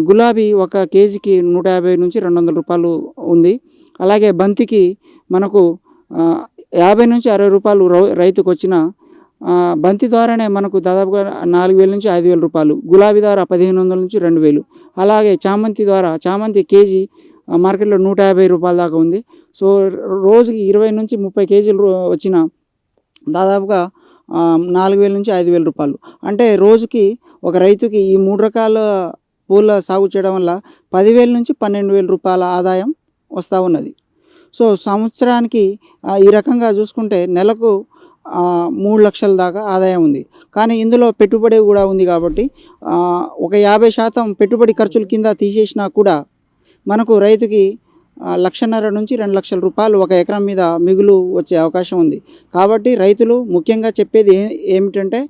గులాబీ ఒక కేజీకి 150-200 ఉంది. అలాగే బంతికి మనకు 50-60 రైతుకొచ్చిన బంతి ద్వారానే మనకు దాదాపుగా 4,000-5,000 గులాబీ ద్వారా 1,500-2,000. అలాగే చామంతి కేజీ మార్కెట్లో 150 దాకా ఉంది. సో రోజుకి 20-30 కేజీలు వచ్చిన దాదాపుగా 4,000-5,000. అంటే రోజుకి ఒక రైతుకి ఈ 3 రకాల పూల సాగు చేయడం వల్ల 10,000-12,000 ఆదాయం వస్తూ ఉన్నది. సో సంవత్సరానికి ఈ రకంగా చూసుకుంటే నెలకు 3 లక్షల దాకా ఆదాయం ఉంది. కానీ ఇందులో పెట్టుబడి కూడా ఉంది కాబట్టి ఒక 50% పెట్టుబడి ఖర్చుల కింద తీసేసినా కూడా మనకు రైతుకి 1,50,000-2 లక్షల ఒక ఎకరం మీద మిగులు వచ్చే అవకాశం ఉంది. కాబట్టి రైతులు ముఖ్యంగా చెప్పేది ఏమిటంటే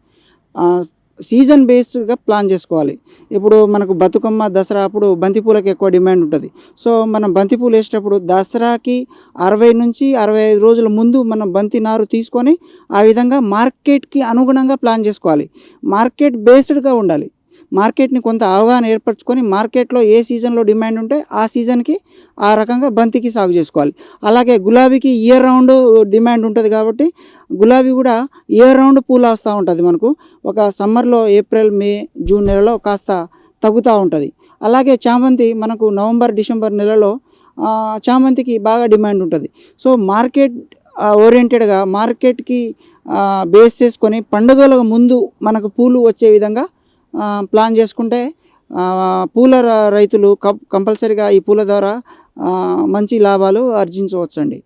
సీజన్ బేస్డ్గా ప్లాన్ చేసుకోవాలి. ఇప్పుడు మనకు బతుకమ్మ, దసరా అప్పుడు బంతిపూలకు ఎక్కువ డిమాండ్ ఉంటుంది. సో మనం బంతిపూలు వేసేటప్పుడు దసరాకి 60-65 రోజుల ముందు మనం బంతి నారు తీసుకొని ఆ విధంగా మార్కెట్కి అనుగుణంగా ప్లాన్ చేసుకోవాలి. మార్కెట్ బేస్డ్గా ఉండాలి. మార్కెట్ని కొంత అవగాహన ఏర్పరచుకొని మార్కెట్లో ఏ సీజన్లో డిమాండ్ ఉంటే ఆ సీజన్కి ఆ రకంగా బంతికి సాగు చేసుకోవాలి. అలాగే గులాబీకి ఇయర్ రౌండ్ డిమాండ్ ఉంటుంది కాబట్టి గులాబీ కూడా ఇయర్ రౌండ్ పూలు వస్తూ ఉంటుంది. మనకు ఒక సమ్మర్లో ఏప్రిల్, మే, జూన్ నెలలో కాస్త తగ్గుతూ ఉంటుంది. అలాగే చామంతి మనకు నవంబర్-డిసెంబర్ నెలలో చామంతికి బాగా డిమాండ్ ఉంటుంది. సో మార్కెట్ ఓరియంటెడ్గా మార్కెట్కి బేస్ చేసుకొని పండుగల ముందు మనకు పూలు వచ్చే విధంగా ప్లాన్ చేసుకుంటే పూల రైతులు కంపల్సరీగా ఈ పూల ద్వారా మంచి లాభాలు ఆర్జించవచ్చండి.